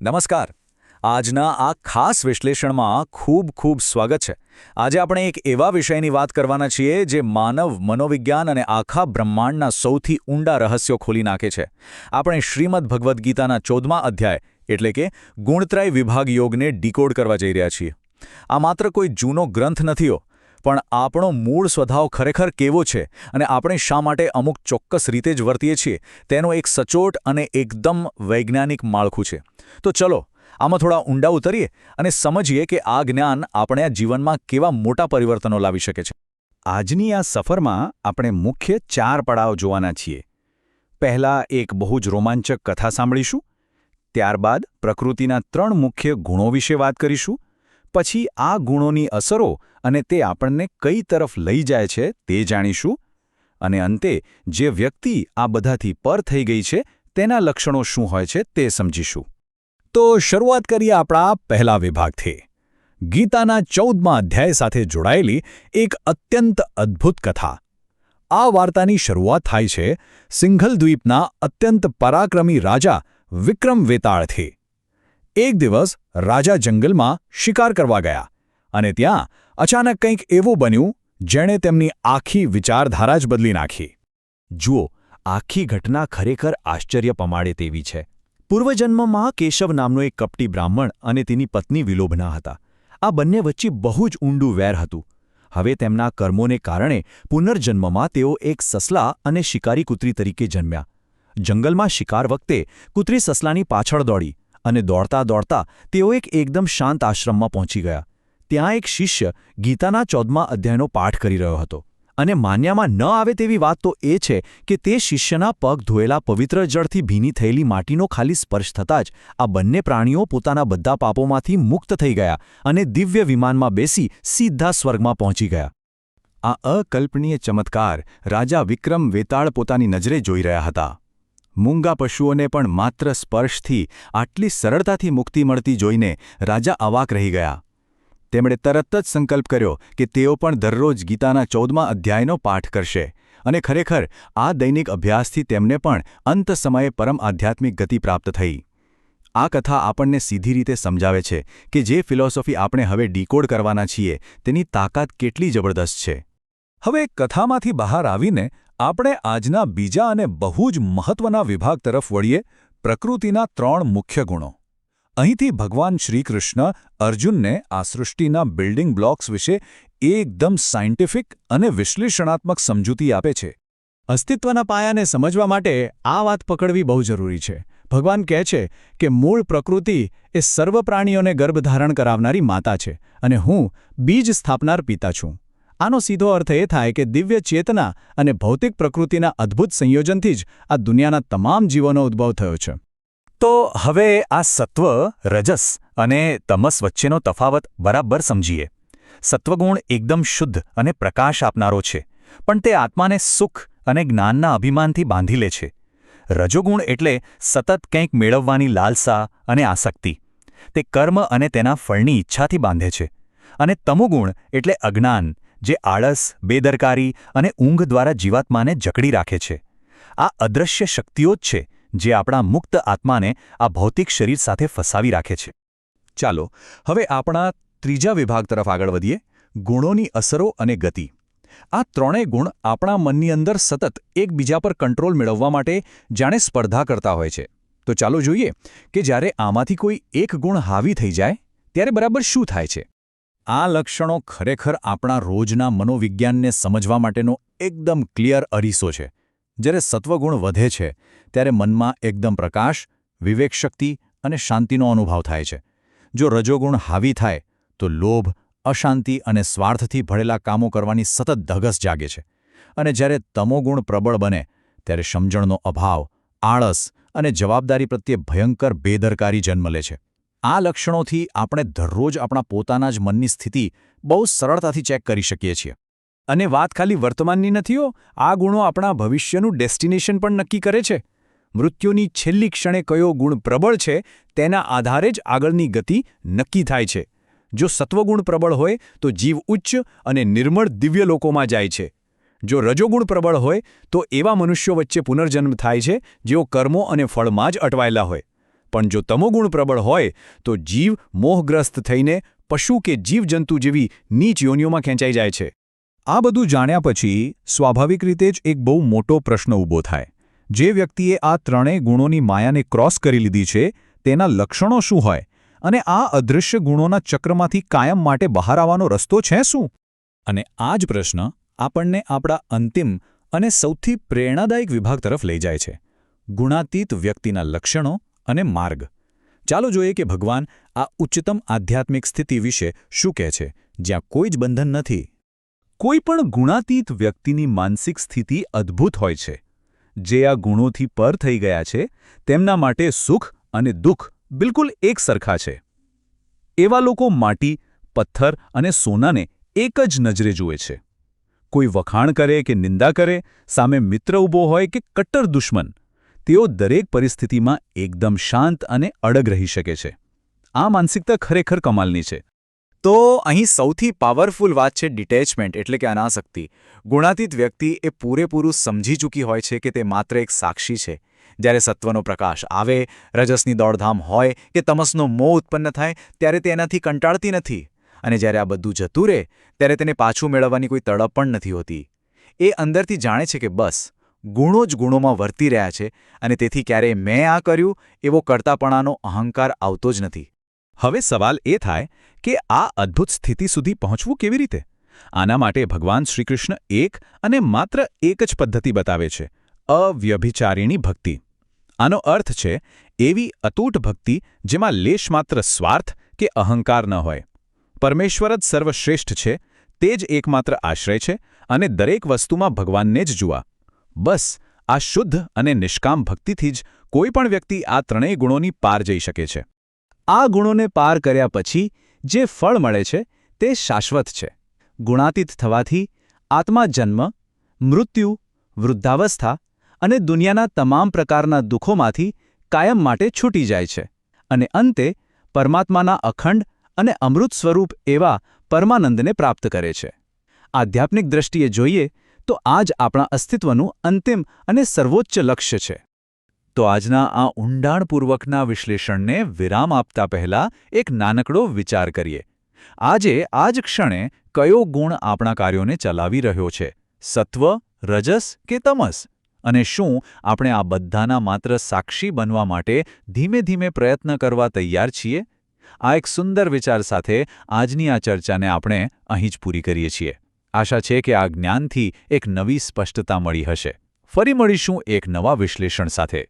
નમસ્કાર. આજના આ ખાસ વિશ્લેષણમાં ખૂબ સ્વાગત છે. આજે આપણે એક એવા વિષયની વાત કરવાના છીએ જે માનવ મનોવિજ્ઞાન અને આખા બ્રહ્માંડના સૌથી ઊંડા રહસ્યો ખોલી નાખે છે. આપણે શ્રીમદ્ ભગવદ્ ગીતાના 14મા અધ્યાય એટલે કે ગુણત્રય વિભાગ યોગને ડીકોડ કરવા જઈ રહ્યા છીએ. આ માત્ર કોઈ જૂનો ગ્રંથ નથીઓ, પણ આપણો મૂળ સ્વભાવ ખરેખર કેવો છે અને આપણે શા માટે અમુક ચોક્કસ રીતે જ વર્તીએ છીએ તેનો એક સચોટ અને એકદમ વૈજ્ઞાનિક માળખું છે. તો ચલો આમાં થોડા ઊંડા ઉતરીએ અને સમજીએ કે આ જ્ઞાન આપણે આ જીવનમાં કેવા મોટા પરિવર્તનો લાવી શકે છે. આજની આ સફરમાં આપણે મુખ્ય 4 પડાવ જોવાના છીએ. પહેલા એક બહુ જ રોમાંચક કથા સાંભળીશું, ત્યારબાદ પ્રકૃતિના 3 મુખ્ય ગુણો વિશે વાત કરીશું, પછી આ ગુણોની અસરો અને તે આપણને કઈ તરફ લઈ જાય છે તે જાણીશું, અને અંતે જે વ્યક્તિ આ બધાથી પર થઈ ગઈ છે તેના લક્ષણો શું હોય છે તે સમજીશું. તો શરૂઆત કરીએ આપણા પહેલા વિભાગથી. ગીતાના 14મા અધ્યાય સાથે જોડાયેલી એક અત્યંત અદ્ભુત કથા. આ વાર્તાની શરૂઆત થાય છે સિંઘલ દ્વીપના અત્યંત પરાક્રમી રાજા વિક્રમ વેતાળથી. એક દિવસ રાજા જંગલમાં શિકાર કરવા ગયા અને ત્યાં અચાનક કંઈક એવું બન્યું જેણે તેમની આખી વિચારધારા જ બદલી નાખી. જુઓ, આખી ઘટના ખરેખર આશ્ચર્ય પમાડે તેવી છે. પૂર્વજન્મમાં કેશવ નામનો એક કપટી બ્રાહ્મણ અને તેની પત્ની વિલોભના હતા. આ બંને વચ્ચે બહુ જ ઊંડું વેર હતું. હવે તેમના કર્મોને કારણે પુનર્જન્મમાં તેઓ એક સસલા અને શિકારી કૂતરી તરીકે જન્મ્યા. જંગલમાં શિકાર વખતે કૂતરી સસલાની પાછળ દોડી અને દોડતા દોડતા તેઓ એક એકદમ શાંત આશ્રમમાં પહોંચી ગયા. ત્યાં એક શિષ્ય ગીતાના 14મા અધ્યાયનો પાઠ કરી રહ્યો હતો, અને માન્યામાં ન આવે તેવી વાત તો એ છે કે તે શિષ્યના પગ ધોયેલા પવિત્ર જળથી ભીની થયેલી માટીનો ખાલી સ્પર્શ થતાં જ આ બંને પ્રાણીઓ પોતાના બધા પાપોમાંથી મુક્ત થઈ ગયા અને દિવ્ય વિમાનમાં બેસી સીધા સ્વર્ગમાં પહોંચી ગયા. આ અકલ્પનીય ચમત્કાર રાજા વિક્રમ વેતાળ પોતાની નજરે જોઈ રહ્યા હતા. મૂંગા પશુઓને પણ માત્ર સ્પર્શથી આટલી સરળતાથી મુક્તિ મળતી જોઈને રાજા અવાક રહી ગયા. તેમણે તરત જ સંકલ્પ કર્યો કે તેઓ પણ દરરોજ ગીતાના 14મા અધ્યાયનો પાઠ કરશે, અને ખરેખર આ દૈનિક અભ્યાસથી તેમને પણ અંત સમયે પરમ આધ્યાત્મિક ગતિ પ્રાપ્ત થઈ. આ કથા આપણને સીધી રીતે સમજાવે છે કે જે ફિલોસોફી આપણે હવે ડીકોડ કરવાના છીએ તેની તાકાત કેટલી જબરદસ્ત છે. હવે કથામાંથી બહાર આવીને આપણે આજના બીજા અને બહુ જ મહત્વના વિભાગ તરફ વળીએ, પ્રકૃતિના 3 મુખ્ય ગુણો. અહીંથી ભગવાન શ્રીકૃષ્ણ અર્જુનને આ સૃષ્ટિના બિલ્ડિંગ બ્લોક્સ વિશે એકદમ સાયન્ટિફિક અને વિશ્લેષણાત્મક સમજૂતી આપે છે. અસ્તિત્વના પાયાને સમજવા માટે આ વાત પકડવી બહુ જરૂરી છે. ભગવાન કહે છે કે મૂળ પ્રકૃતિ એ સર્વ પ્રાણીઓને ગર્ભધારણ કરાવનારી માતા છે અને હું બીજ સ્થાપનાર પિતા છું. આનો સીધો અર્થ એ થાય કે દિવ્ય ચેતના અને ભૌતિક પ્રકૃતિના અદ્ભુત સંયોજનથી જ આ દુનિયાના તમામ જીવોનો ઉદ્ભવ થયો છે. તો હવે આ સત્વ, રજસ અને તમસ વચ્ચેનો તફાવત બરાબર સમજીએ. સત્વગુણ એકદમ શુદ્ધ અને પ્રકાશ આપનારો છે, પણ તે આત્માને સુખ અને જ્ઞાનના અભિમાનથી બાંધી લે છે. રજોગુણ એટલે સતત કંઈક મેળવવાની લાલસા અને આસક્તિ. તે કર્મ અને તેના ફળની ઈચ્છાથી બાંધે છે. અને તમોગુણ એટલે અજ્ઞાન, જે આળસ, બેદરકારી અને ઊંઘ દ્વારા જીવાત્માને જકડી રાખે છે. આ અદૃશ્ય શક્તિઓ જ છે જે આપણા મુક્ત આત્માને આ ભૌતિક શરીર સાથે ફસાવી રાખે છે. ચાલો હવે આપણા ત્રીજા વિભાગ તરફ આગળ વધીએ, ગુણોની અસરો અને ગતિ. આ 3 ગુણ આપણા મનની અંદર સતત એકબીજા પર કંટ્રોલ મેળવવા માટે જાણે સ્પર્ધા કરતા હોય છે. તો ચાલો જોઈએ કે જ્યારે આમાંથી કોઈ એક ગુણ હાવી થઈ જાય ત્યારે બરાબર શું થાય છે. આ લક્ષણો ખરેખર આપણા રોજના મનોવિજ્ઞાનને સમજવા માટેનો એકદમ ક્લિયર અરીસો છે. જ્યારે સત્વગુણ વધે છે ત્યારે મનમાં એકદમ પ્રકાશ, વિવેકશક્તિ અને શાંતિનો અનુભવ થાય છે. જો રજોગુણ હાવી થાય તો લોભ, અશાંતિ અને સ્વાર્થથી ભરેલા કામો કરવાની સતત ધગશ જાગે છે. અને જ્યારે તમોગુણ પ્રબળ બને ત્યારે સમજણનો અભાવ, આળસ અને જવાબદારી પ્રત્યે ભયંકર બેદરકારી જન્મ લે છે. આ લક્ષણોથી આપણે દરરોજ આપણા પોતાના જ મનની સ્થિતિ બહુ સરળતાથી ચેક કરી શકીએ છીએ. અને વાત ખાલી વર્તમાનની નથીઓ, આ ગુણો આપણા ભવિષ્યનું ડેસ્ટિનેશન પણ નક્કી કરે છે. મૃત્યુની છેલ્લી ક્ષણે કયો ગુણ પ્રબળ છે તેના આધારે જ આગળની ગતિ નક્કી થાય છે. જો સત્વગુણ પ્રબળ હોય તો જીવ ઉચ્ચ અને નિર્મળ દિવ્ય લોકોમાં જાય છે. જો રજોગુણ પ્રબળ હોય તો એવા મનુષ્યો વચ્ચે પુનર્જન્મ થાય છે જેઓ કર્મો અને ફળમાં જ અટવાયેલા હોય. પણ જો તમોગુણ પ્રબળ હોય તો જીવ મોહગ્રસ્ત થઈને પશુ કે જીવજંતુ જેવી નીચ યોનિઓમાં ખેંચાઈ જાય છે. આ બધું જાણ્યા પછી સ્વાભાવિક રીતે જ એક બહુ મોટો પ્રશ્ન ઊભો થાય. જે વ્યક્તિએ આ ત્રણેય ગુણોની માયાને ક્રોસ કરી લીધી છે તેના લક્ષણો શું હોય અને આ અદૃશ્ય ગુણોના ચક્રમાંથી કાયમ માટે બહાર આવવાનો રસ્તો છે શું? અને આ જ પ્રશ્ન આપણને આપણા અંતિમ અને સૌથી પ્રેરણાદાયક વિભાગ તરફ લઈ જાય છે: ગુણાતીત વ્યક્તિના લક્ષણો અને માર્ગ. ચાલો જોઈએ કે ભગવાન આ ઉચ્ચતમ આધ્યાત્મિક સ્થિતિ વિશે શું કહે છે, જ્યાં કોઈ જ બંધન નથી. કોઈ પણ ગુણાતીત વ્યક્તિની માનસિક સ્થિતિ અદ્ભુત હોય છે. જે આ ગુણોથી પર થઈ ગયા છે તેમના માટે સુખ અને દુઃખ બિલકુલ એક સરખા છે. એવા લોકો માટી, પથ્થર અને સોનાને એક જ નજરે જુએ છે. કોઈ વખાણ કરે કે નિંદા કરે, સામે મિત્ર ઊભો હોય કે કટ્ટર દુશ્મન, તેઓ દરેક પરિસ્થિતિમાં એકદમ શાંત અને અડગ રહી શકે છે. આ માનસિકતા ખરેખર કમાલની છે. તો અહીં સૌથી પાવરફુલ વાત છે ડિટેચમેન્ટ, એટલે કે અનાસક્તિ. ગુણાતીત વ્યક્તિ એ પૂરેપૂરું સમજી ચૂકી હોય છે કે તે માત્ર એક સાક્ષી છે. જ્યારે સત્વનો પ્રકાશ આવે, રજસની દોડધામ હોય કે તમસનો મોહ ઉત્પન્ન થાય ત્યારે તે એનાથી કંટાળતી નથી. અને જ્યારે આ બધું જતું રહે ત્યારે તેને પાછું મેળવવાની કોઈ તડપ પણ નથી હોતી. એ અંદરથી જાણે છે કે બસ ગુણો જ ગુણોમાં વર્તી રહ્યા છે અને તેથી ક્યારેય મેં આ કર્યું એવો કરતાપણાનો અહંકાર આવતો જ નથી. હવે સવાલ એ થાય કે આ અદ્ભુત સ્થિતિ સુધી પહોંચવું કેવી રીતે? આના માટે ભગવાન શ્રીકૃષ્ણ એક અને માત્ર એક જ પદ્ધતિ બતાવે છે: અવ્યભિચારિણી ભક્તિ. આનો અર્થ છે એવી અતૂટ ભક્તિ જેમાં લેશમાત્ર સ્વાર્થ કે અહંકાર ન હોય. પરમેશ્વર જ સર્વશ્રેષ્ઠ છે, તે જ એકમાત્ર આશ્રય છે અને દરેક વસ્તુમાં ભગવાનને જ જુआ. બસ આ શુદ્ધ અને નિષ્કામ ભક્તિથી જ કોઈ પણ વ્યક્તિ આ ત્રણેય ગુણોની પાર જઈ શકે છે. આ ગુણોને પાર કર્યા પછી જે ફળ મળે છે તે શાશ્વત છે. ગુણાતીત થવાથી આત્મા જન્મ, મૃત્યુ, વૃદ્ધાવસ્થા અને દુનિયાના તમામ પ્રકારના દુઃખોમાંથી કાયમ માટે છૂટી જાય છે અને અંતે પરમાત્માના અખંડ અને અમૃત સ્વરૂપ એવા પરમાનંદને પ્રાપ્ત કરે છે. આધ્યાત્મિક દ્રષ્ટિએ જોઈએ તો આ જ આપણા અસ્તિત્વનું અંતિમ અને સર્વોચ્ચ લક્ષ્ય છે. તો આજના આ ઊંડાણપૂર્વકના વિશ્લેષણને વિરામ આપતા પહેલા એક નાનકડો વિચાર કરીએ. આજે આ જ ક્ષણે કયો ગુણ આપણા કાર્યોને ચલાવી રહ્યો છે? સત્વ, રજસ કે તમસ? અને શું આપણે આ બધાના માત્ર સાક્ષી બનવા માટે ધીમે ધીમે પ્રયત્ન કરવા તૈયાર છીએ? આ એક સુંદર વિચાર સાથે આજની આ ચર્ચાને આપણે અહીં જ પૂરી કરીએ છીએ. આશા છે કે આ જ્ઞાનથી એક નવી સ્પષ્ટતા મળી હશે. ફરી મળીશું એક નવા વિશ્લેષણ સાથે.